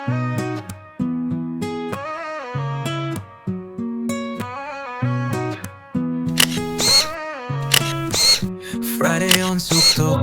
Friday on Sukto.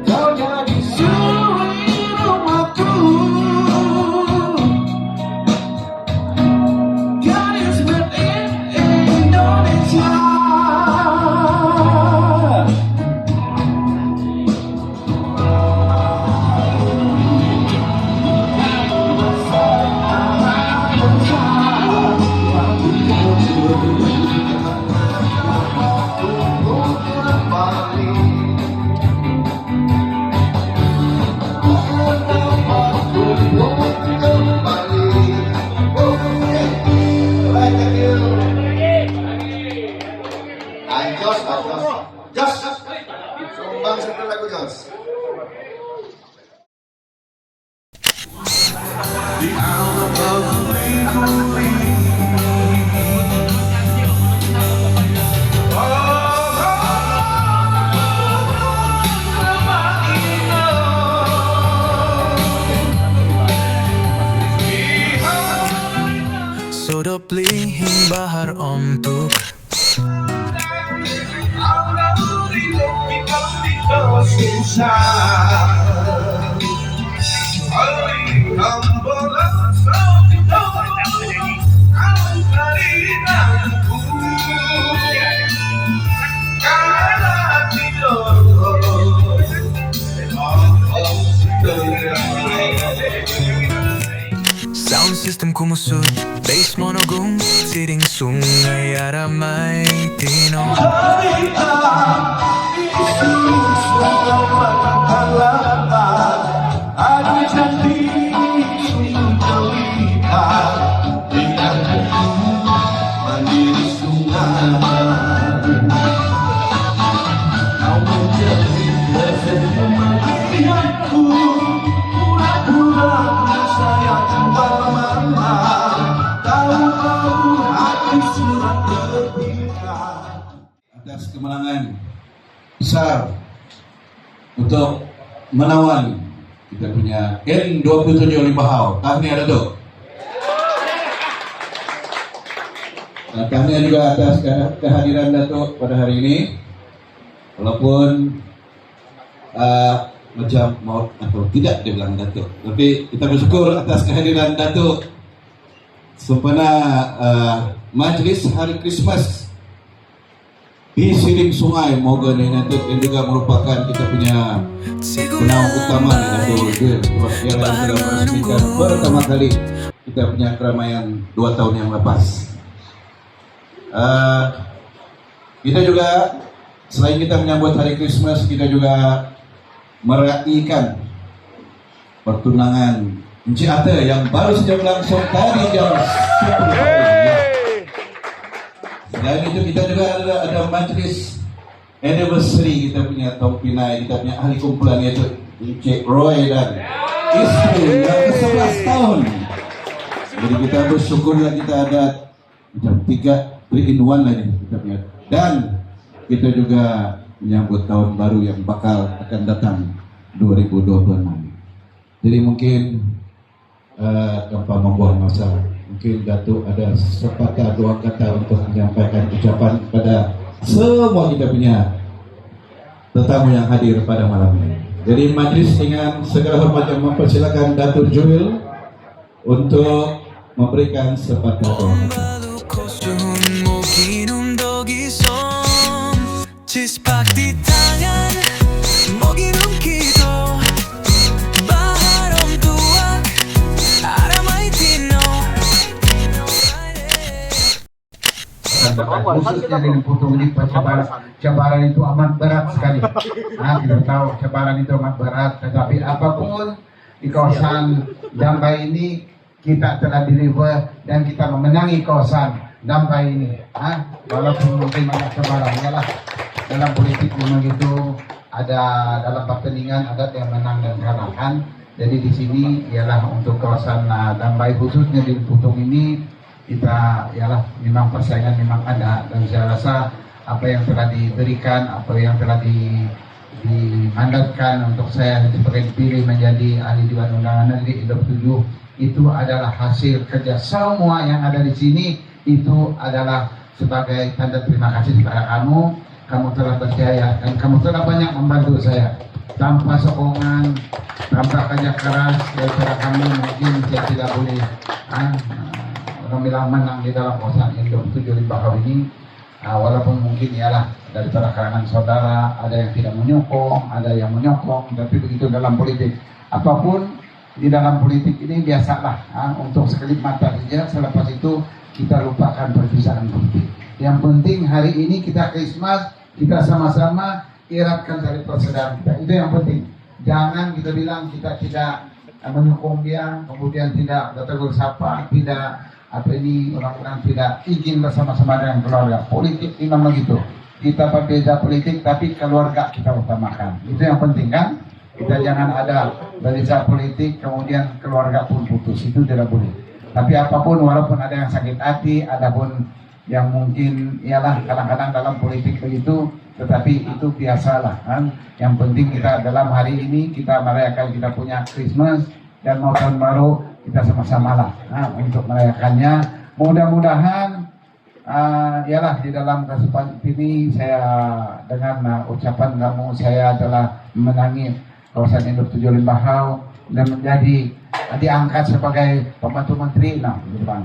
Kau jadi suri rumahku, gadis made in Indonesia. Jos, sumbang satu lagu Jos. Sudah pelihing bahar untuk sound system kumusut, bass monogung, siring sungai aramai tino. Atas kemenangan besar untuk menawan kita punya N27 Limbahau. Tahniah Datuk. Tahniah juga atas kehadiran Datuk pada hari ini. Walaupun macam maut atau tidak dia bilang Datuk, tapi kita bersyukur atas kehadiran Datuk sempena majlis hari Krismas di Siring Sungai Morgan United, yang juga merupakan kita punya penang utama di Datuk Juil. Yang telah meresmikan pertama kali kita punya keramaian 2 tahun yang lepas. Kita juga selain kita menyambut hari Krismas, kita juga meraihkan pertunangan Encik Ate yang baru saja berlangsung tadi jam 10 pagi. Selain itu kita juga ada majlis anniversary kita punya Tom Pinai, kita punya ahli kumpulan yaitu Encik Roy dan istri yang ke-11 tahun. Jadi kita bersyukurlah kita ada macam 3 in 1 lagi kita punya. Dan kita juga menyambut tahun baru yang bakal akan datang 2026. Jadi mungkin tanpa membuang masa, mungkin Datuk ada sepatah 2 kata untuk menyampaikan ucapan kepada semua kita punya tetamu yang hadir pada malam ini. Jadi majlis dengan segala hormat yang mempersilakan Datuk Juil untuk memberikan sepatah 2 kata. Cispak di tangan, mau ginum kita bahar om tua, aramai tino. Khususnya dengan Putung ini cabaran itu amat berat sekali. Nah, kita tahu cabaran itu amat berat, tetapi apapun di kawasan Dambai ini kita telah deliver dan kita memenangi kawasan Dambai ini. Walaupun mungkin banyak cabaran, yalah. Dalam politik memang itu ada, dalam pertandingan ada yang menang dan kalah kan. Jadi di sini ialah untuk kawasan Dambai khususnya di Putung ini kita ialah memang persaingan memang ada, dan saya rasa apa yang telah diberikan, apa yang telah dimandatkan untuk saya sebagai dipilih menjadi ahli Dewan Undangan Negeri Indop 7, itu adalah hasil kerja semua yang ada di sini. Itu adalah sebagai tanda terima kasih kepada kamu. Kamu telah percaya dan kamu telah banyak membantu saya. Tanpa sokongan, tanpa kerja keras daripada kamu, mungkin saya tidak boleh orang bilang menang di dalam kawasan Indop 7 Limbahau ini. Walaupun mungkin ialah daripada kalangan saudara ada yang tidak menyokong, ada yang menyokong, tapi begitu dalam politik. Apapun di dalam politik ini biasalah, untuk sekelip mata saja, selepas itu kita lupakan perpisahan politik. Yang penting hari ini kita Christmas, kita sama-sama eratkan tali persaudaraan kita. Itu yang penting. Jangan kita bilang kita tidak menyokong dia, kemudian tidak tegur sapa, tidak orang-orang tidak ingin bersama-sama dengan keluarga. Politik memang begitu. Kita berbeda politik, tapi keluarga kita utamakan. Itu yang penting kan? Kita jangan ada beda politik, kemudian keluarga pun putus. Itu tidak boleh. Tapi apapun, walaupun ada yang sakit hati, ada pun yang mungkin ialah kadang-kadang dalam politik begitu, tetapi itu biasalah kan. Yang penting kita dalam hari ini kita merayakan kita punya Christmas dan mau tahun baru, kita sama-sama lah untuk merayakannya. Mudah-mudahan ialah di dalam kesempatan ini saya dengan ucapan kamu saya telah memenangi kawasan Indop 7 Limbahau dan menjadi diangkat sebagai pembantu menteri.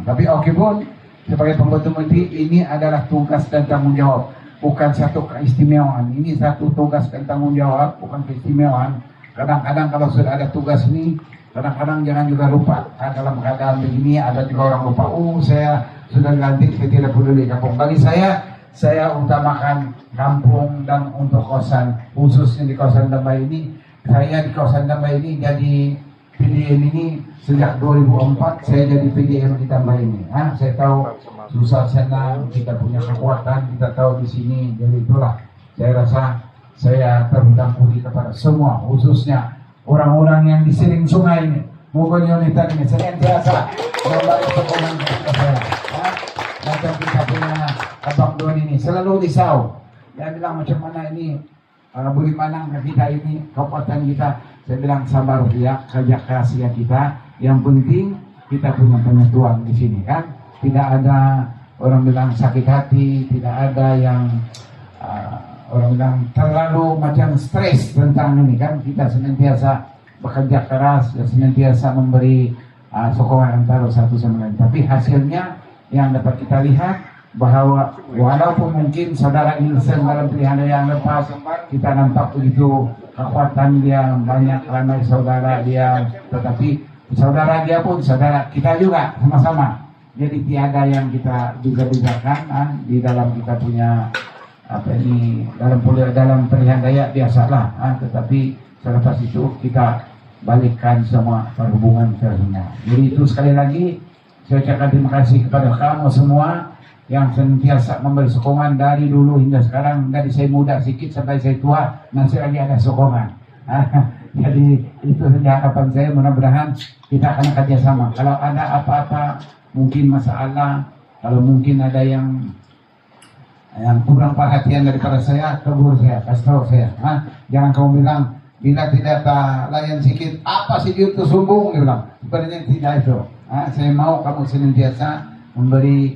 Tapi oke pun sebagai pembantu menteri ini adalah tugas dan tanggung jawab, bukan satu keistimewaan. Ini satu tugas dan tanggung jawab, bukan keistimewaan. Kadang-kadang kalau sudah ada tugas ini, kadang-kadang jangan juga lupa. Dalam keadaan begini ada juga orang lupa. Saya sudah dilantik, saya tidak peduli kampung. Bagi saya utamakan kampung dan untuk kawasan, khususnya di kawasan Damai ini. Saya di kawasan Damai ini jadi PDM ini sejak 2004. Saya jadi PDM di Damai ini. Saya tahu susah senang, kita punya kekuatan, kita tahu di sini. Jadi itulah saya rasa saya terhutang budi kepada semua, khususnya orang-orang yang di siring sungai ini. Moga Yonita ini senantiasa memberi sokongan kepada saya. Macam kita punya Abang Don ini selalu risau. Dia bilang macam mana ini boleh manang kita ini, kekuatan kita. Saya bilang sabar ya, kerja keras ya kita. Yang penting kita punya penyatuan di sini kan. Tidak ada orang bilang sakit hati, tidak ada yang orang bilang terlalu macam stres tentang ini kan. Kita senantiasa bekerja keras dan senantiasa memberi sokongan antara satu sama lain. Tapi hasilnya yang dapat kita lihat bahwa walaupun mungkin saudara Nielsen dalam pilihan yang lepas kita nampak begitu kekuatan dia banyak ramai saudara dia, tetapi saudara dia pun saudara kita juga sama-sama. Jadi tiada yang kita duga-dugakan di dalam kita punya dalam pilihan daya biasalah, tetapi selepas itu kita balikkan semua perhubungan ke semua. Jadi itu sekali lagi saya ucapkan terima kasih kepada kamu semua yang senantiasa memberi sokongan dari dulu hingga sekarang, dari saya muda sedikit sampai saya tua masih lagi ada sokongan. Jadi itu saja harapan saya, mudah-mudahan kita akan kerjasama. Kalau ada apa-apa mungkin masalah, kalau mungkin ada yang kurang perhatian daripada saya, tegur saya, kasih tahu saya. Jangan kamu bilang bila tidak layan sedikit, apa sih itu sombong, dia bilang. Sebenarnya tidak itu. Saya mau kamu senantiasa memberi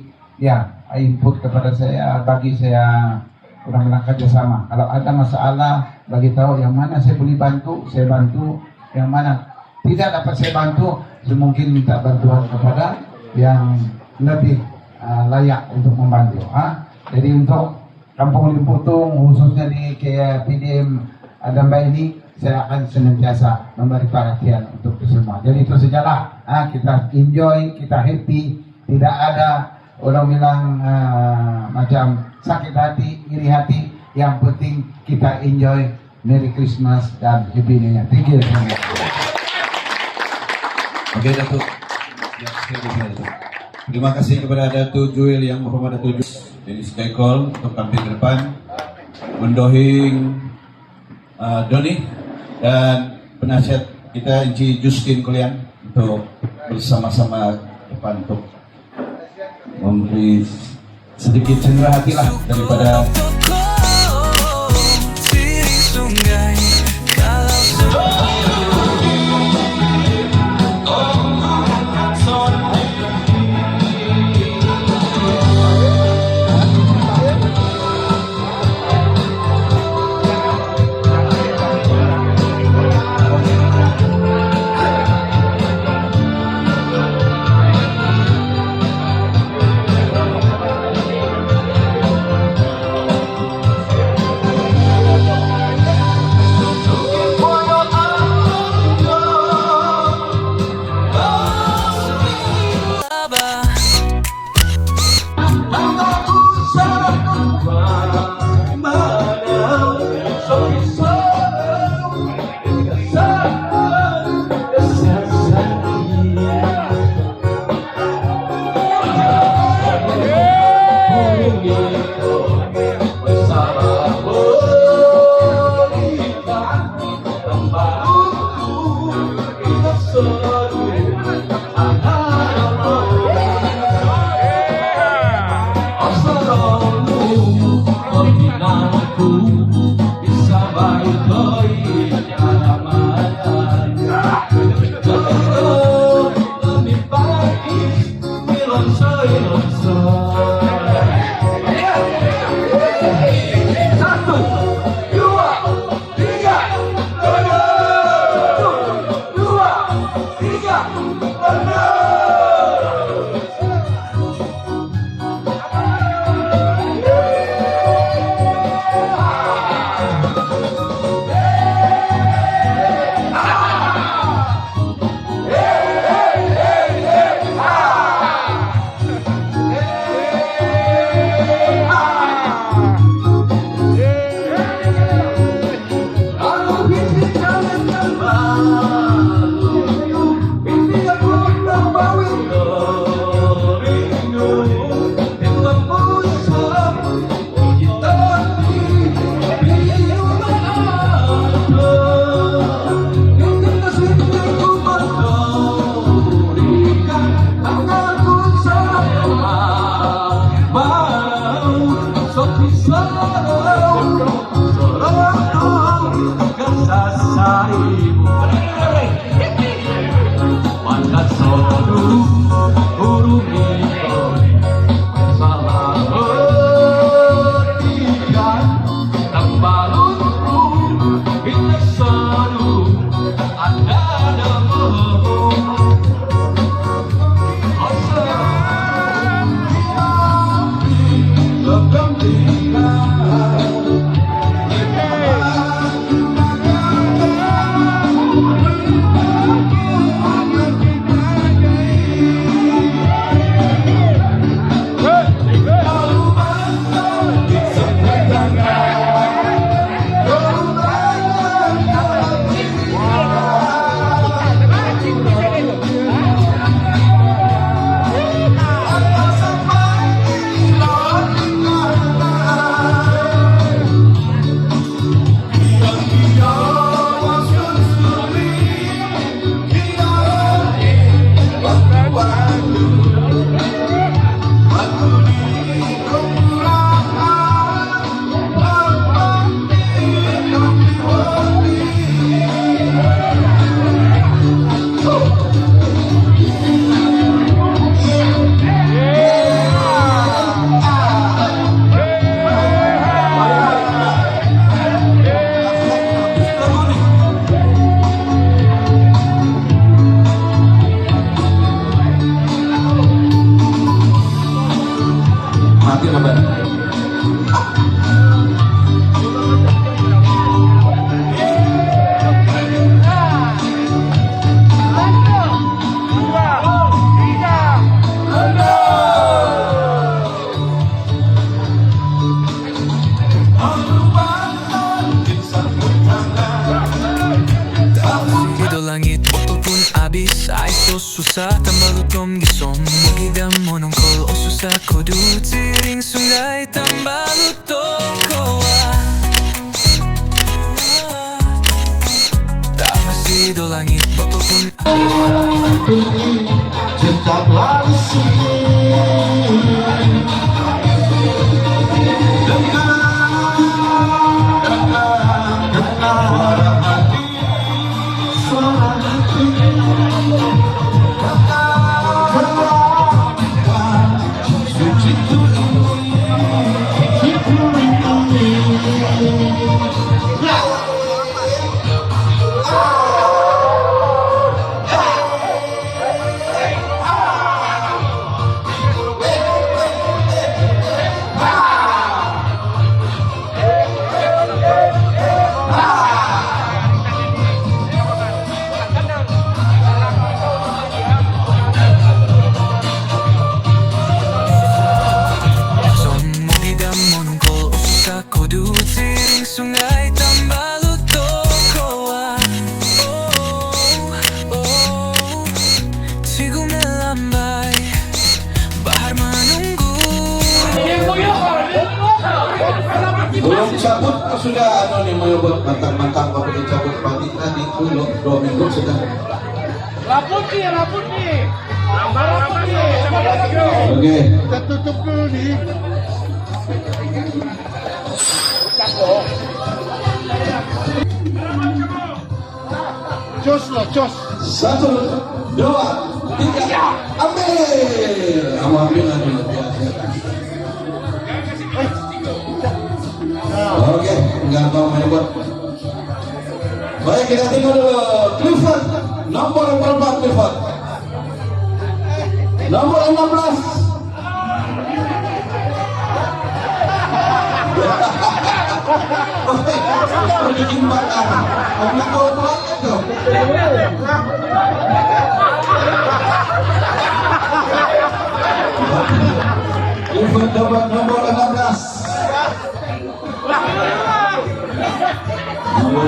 input kepada saya, bagi saya kurang kerjasama. Kalau ada masalah, bagi tahu yang mana saya boleh bantu, saya bantu. Yang mana tidak dapat saya bantu, saya mungkin minta bantuan kepada yang lebih layak untuk membantu. Jadi untuk Kampung Limputung, khususnya di PDM Damai ini, saya akan senantiasa memberi perhatian untuk semua. Jadi itu sajalah, kita enjoy, kita happy, tidak ada orang bilang macam sakit hati, iri hati. Yang penting kita enjoy. Merry Christmas dan Happy New Year. Thank you. Oke, Datuk. Terima kasih kepada Datuk Joel yang menghormat Datuk Joel dari Skycall untuk tampil ke depan mendohing Doni dan penasihat kita Encik Justin Kulian untuk bersama-sama depan untuk memberi sedikit cenderah hati lah daripada siring sungai. susah tambah lutom gisom Magigam mo ng kol o susa ko Tiring sungai tambah lutom ko Tak masih do langit apapun Tetaplah di sini sungai tambah lutok kowa Sigo melambai Bahar menunggu Belum cabut sudah nih mau buat mantap-mantap apa dicabut pagi tadi dulu 2 minggu sudah Raput nih Oke. Kita tutup dulu nih Jos loh, jos 1, 2, 3 ambil lagi biasa. Oke, enggak mau main buat. Baik, kita tengok dulu Clifford, nomor 4 Clifford, nomor 16 Perjimbakan Omong kau itu Clifford nomor 16 nomor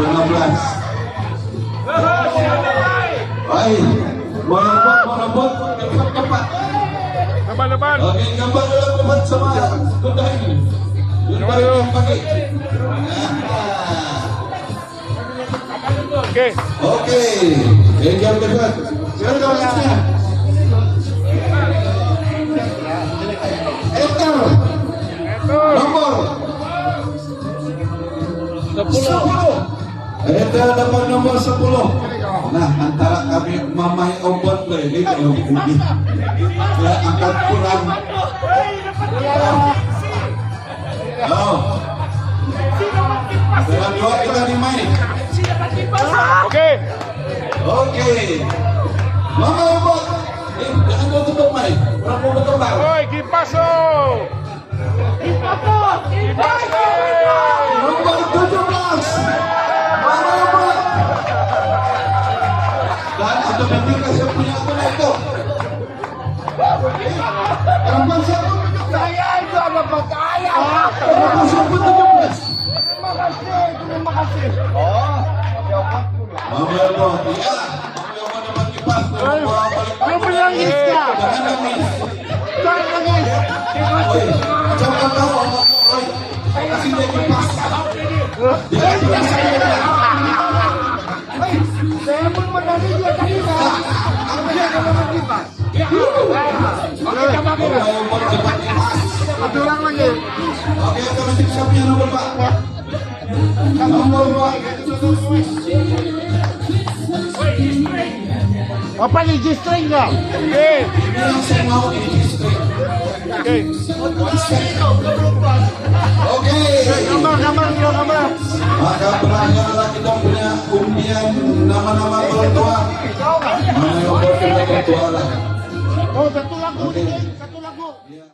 16 Ay, marabot, cepat. Laban. Oke, gambar dalam tempat sama kuda ini. Gambar yang pakai. Oke. Oke, yang dekat. Selanjutnya. Enter. Nomor 10. Eta dapat nomor 10. Nah, antara kami mamai ombon ini ya akan kurang. Oh. Dengan dua kita dimain. Oke. Oke. Mamai ombon. Jangan tutup main. Berapa betul bang? Oi, Kipaso. Nomor 17. Mamai ombon. Dan otomatis saya punya akun itu. Perempuan siapa? Saya itu ada percaya. Perempuan siapa 17? Terima kasih. Mamai ombon. Iya. Mamai ombon dapat kipas. Kamu nangis ya? Jangan nangis. Jangan nangis. Oi, jangan tahu. Oi, kasih dia kipas. Dia kipas saya. Saya pun menangis dia tadi. Dia akan menangis. Mamai ombon dapat kipas. Satu orang lagi. Oke, otomatis siapa yang nomor Pak? Nomor Pak. Apa ni G-string kau? Oke. Ini yang saya mau ini istri. Oke. Oke. Gambar. Maka berakhirlah kita punya undian nama-nama orang tua. Mana yang buat kita bertua lah. Oh, satu lagu. Oke. Satu lagu. Ya.